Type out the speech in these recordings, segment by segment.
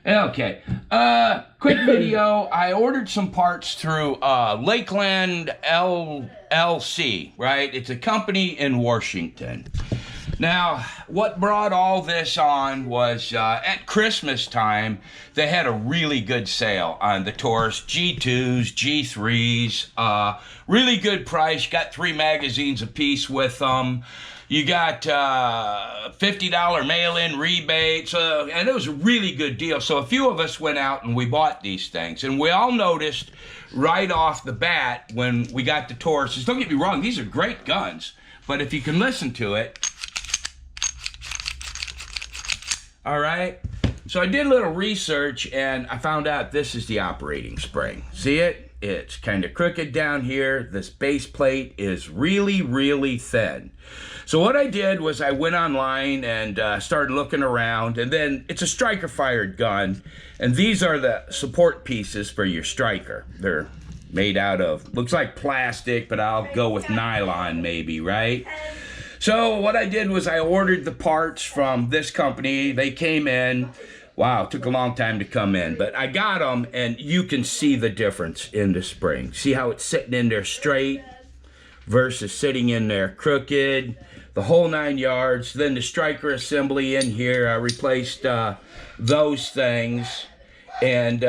Okay. Quick video. I ordered some parts through Lakeland LLC, right? It's a company in Washington. Now, what brought all this on was at Christmas time, they had a really good sale on the Taurus G2s, G3s. Really good price. You got 3 magazines a piece with them. You got $50 mail-in rebates, and it was a really good deal. So a few of us went out and we bought these things. And we all noticed right off the bat when we got the Tauruses, don't get me wrong, these are great guns. But if you can listen to it, all right? So I did a little research and I found out this is the operating spring. See it? It's kind of crooked down here. This base plate is really, really thin. So what I did was I went online and started looking around, and then it's a striker-fired gun, and these are the support pieces for your striker. They're made out of, looks like plastic, but I'll go with nylon maybe, right? So what I did was I ordered the parts from this company. They came in. Wow, it took a long time to come in, but I got them, and you can see the difference in the spring. See how it's sitting in there straight versus sitting in there crooked, the whole 9 yards. Then the striker assembly in here, I replaced those things, and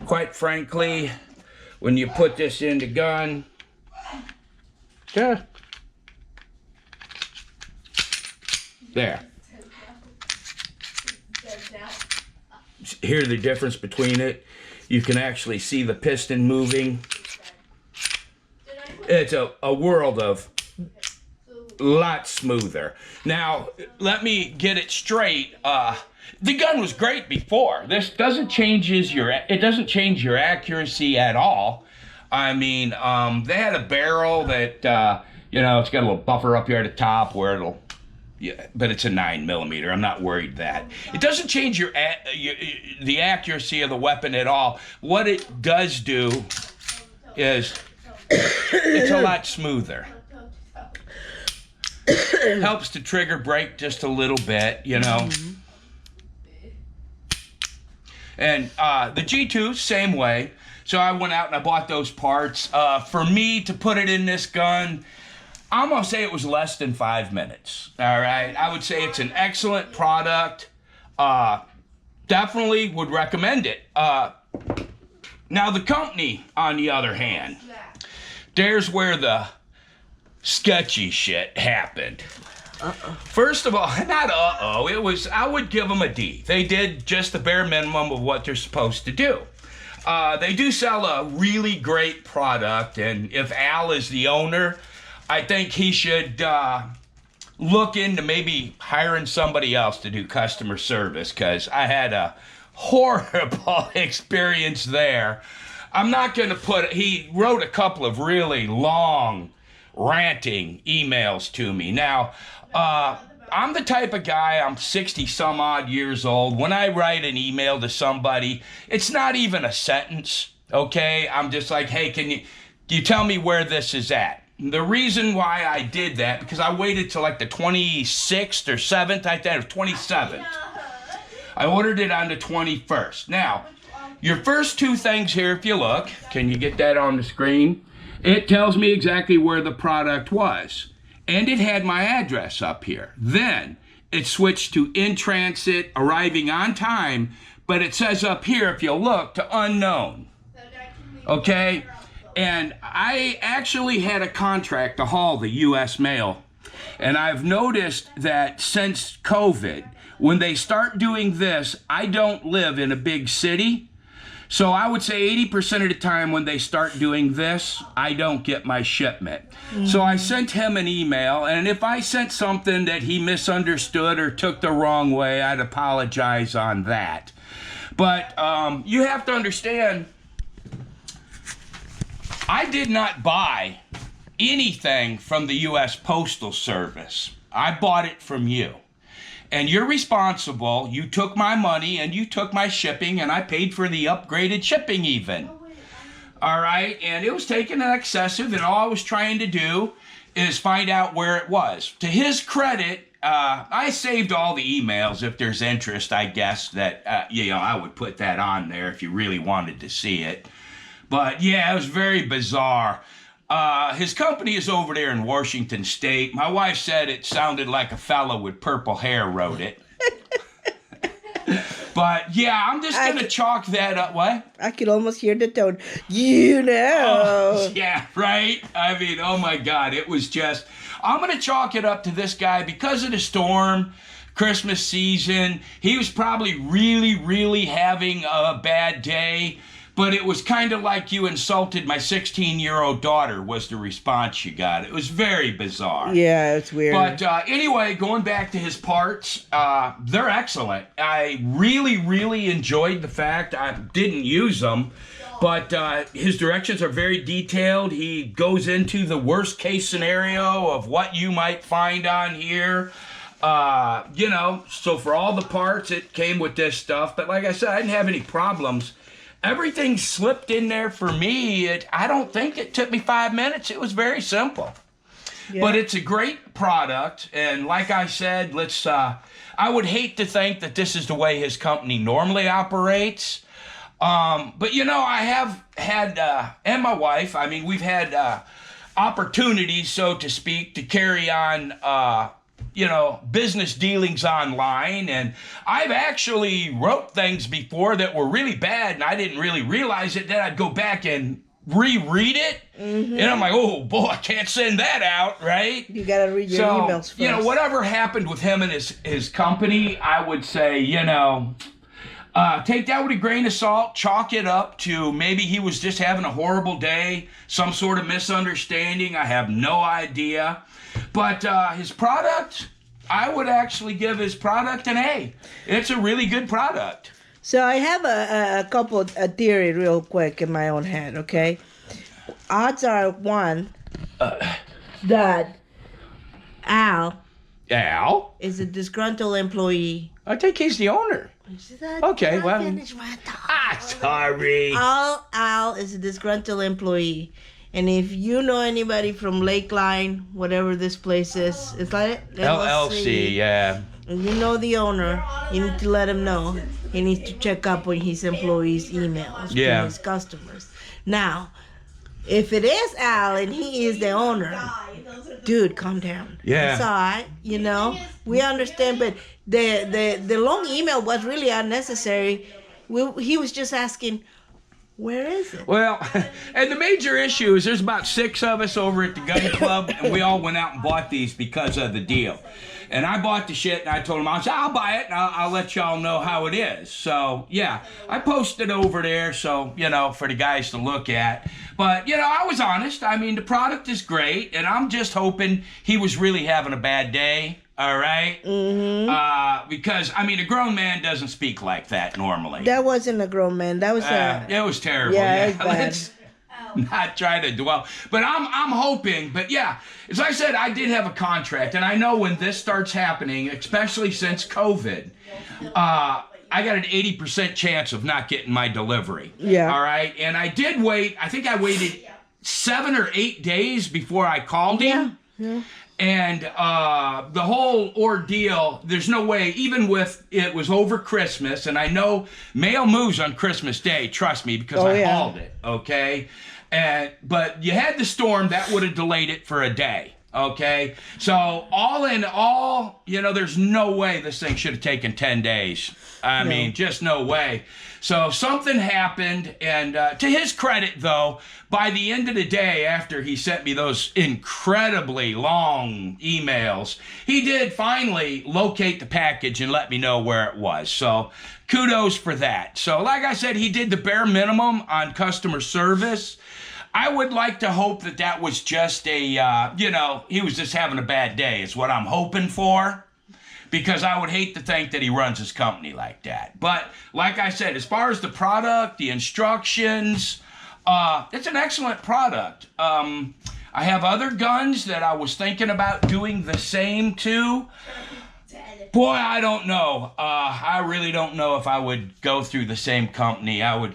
quite frankly, when you put this in the gun, there. Hear the difference between it. You can actually see the piston moving. It's a world of lot smoother. Now, let me get it straight. The gun was great before. This doesn't change it doesn't change your accuracy at all. I mean, they had a barrel that you know, it's got a little buffer up here at the top where it'll. Yeah, but it's a 9mm. I'm not worried that. It doesn't change the accuracy of the weapon at all. What it does do is it's a lot smoother. Helps the trigger break just a little bit, you know. And the G2, same way. So I went out and I bought those parts. For me to put it in this gun, I'm going to say it was less than 5 minutes, all right? I would say it's an excellent product. Definitely would recommend it. Now, the company, on the other hand, there's where the sketchy shit happened. First of all, not it was, I would give them a D. They did just the bare minimum of what they're supposed to do. They do sell a really great product, and if Al is the owner, I think he should look into maybe hiring somebody else to do customer service, because I had a horrible experience there. I'm not going to put, he wrote a couple of really long ranting emails to me. Now, I'm the type of guy, I'm 60 some odd years old. When I write an email to somebody, it's not even a sentence, okay? I'm just like, hey, can you tell me where this is at? The reason why I did that, because I waited till like the 26th or 7th, I think it was 27th. I ordered it on the 21st. Now, your first two things here, if you look, can you get that on the screen? It tells me exactly where the product was. And it had my address up here. Then it switched to in transit, arriving on time, but it says up here, if you look, to unknown. Okay? And I actually had a contract to haul the U.S. mail. And I've noticed that since COVID, when they start doing this, I don't live in a big city. So I would say 80% of the time when they start doing this, I don't get my shipment. So I sent him an email, and if I sent something that he misunderstood or took the wrong way, I'd apologize on that. But you have to understand, I did not buy anything from the U.S. Postal Service. I bought it from you. And you're responsible. You took my money and you took my shipping, and I paid for the upgraded shipping even. All right? And it was taken excessive, and all I was trying to do is find out where it was. To his credit, I saved all the emails. If there's interest, I guess that, I would put that on there if you really wanted to see it. But yeah, it was very bizarre. His company is over there in Washington State. My wife said it sounded like a fellow with purple hair wrote it. But yeah, I'm just going to chalk that up. What? I could almost hear the tone. You know. Oh, yeah, right? I mean, oh my God. It was just, I'm going to chalk it up to this guy because of the storm, Christmas season. He was probably really, really having a bad day. But it was kind of like you insulted my 16-year-old daughter was the response you got. It was very bizarre. Yeah, it's weird. But anyway, going back to his parts, they're excellent. I really, really enjoyed the fact I didn't use them. But his directions are very detailed. He goes into the worst case scenario of what you might find on here. So for all the parts, it came with this stuff. But like I said, I didn't have any problems. Everything slipped in there for me. I don't think it took me 5 minutes. It was very simple. Yeah. But it's a great product. And like I said, I would hate to think that this is the way his company normally operates. But, I have had, and my wife, I mean, we've had opportunities, so to speak, to carry on business dealings online, and I've actually wrote things before that were really bad and I didn't really realize it. Then I'd go back and reread it, and I'm like, oh boy, I can't send that out, right? You gotta read your emails first. Whatever happened with him and his company, I would say, take that with a grain of salt, chalk it up to maybe he was just having a horrible day, some sort of misunderstanding. I have no idea. But his product, I would actually give his product an A. It's a really good product. So I have a theory real quick in my own head, okay? Odds are, one, that Al is a disgruntled employee. I think he's the owner. Okay, well. Sorry. Al is a disgruntled employee. And if you know anybody from Lakeline, whatever this place is, it's like LLC, yeah. And you know the owner, you need to let him know. He needs to check up on his employees' emails to his customers. Now, if it is Al and he is the owner, dude, calm down. Yeah. It's all right, we understand, but the long email was really unnecessary. He was just asking, where is it? Well, and the major issue is there's about 6 of us over at the gun club, and we all went out and bought these because of the deal. And I bought the shit, and I told him, I'll buy it, and I'll let y'all know how it is. So, yeah, I posted over there, so, for the guys to look at. But, I was honest. I mean, the product is great, and I'm just hoping he was really having a bad day. All right? Mm-hmm. Because, I mean, a grown man doesn't speak like that normally. That wasn't a grown man. That was it was terrible. Yeah, it was bad. Let's not try to dwell. But I'm hoping. But, yeah, as I said, I did have a contract. And I know when this starts happening, especially since COVID, I got an 80% chance of not getting my delivery. Yeah. All right? And I did wait. I think I waited 7 or 8 days before I called him. Yeah. And the whole ordeal, there's no way, even with it was over Christmas, and I know mail moves on Christmas Day, trust me, because I hauled it, okay? But you had the storm, that would have delayed it for a day, okay? So all in all, there's no way this thing should have taken 10 days. I mean, just no way. So something happened, and to his credit, though, by the end of the day, after he sent me those incredibly long emails, he did finally locate the package and let me know where it was. So kudos for that. So like I said, he did the bare minimum on customer service. I would like to hope that was just a, he was just having a bad day is what I'm hoping for. Because I would hate to think that he runs his company like that. But like I said, as far as the product, the instructions, it's an excellent product. I have other guns that I was thinking about doing the same to. Boy, I don't know. I really don't know if I would go through the same company. I'll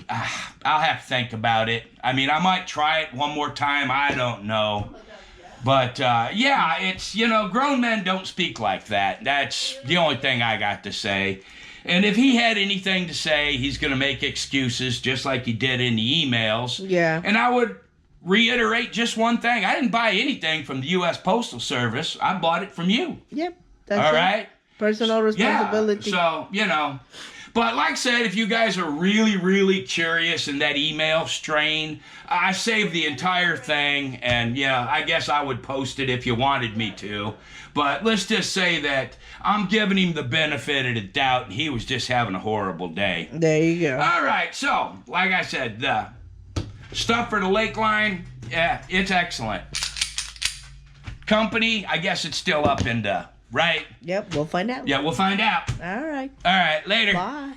have to think about it. I mean, I might try it one more time. I don't know. But, yeah, it's, you know, grown men don't speak like that. That's the only thing I got to say. And if he had anything to say, he's going to make excuses just like he did in the emails. Yeah. And I would reiterate just one thing. I didn't buy anything from the U.S. Postal Service. I bought it from you. Yep. That's All it. right? Personal responsibility. Yeah, so, you know. But like I said, if you guys are really, really curious in that email strain, I saved the entire thing. And, yeah, I guess I would post it if you wanted me to. But let's just say that I'm giving him the benefit of the doubt, and he was just having a horrible day. There you go. All right, so, like I said, the stuff for the Lakeline, yeah, it's excellent. Company, I guess it's still up in the... Right? Yep, we'll find out. Yeah, we'll find out. All right. All right, later. Bye.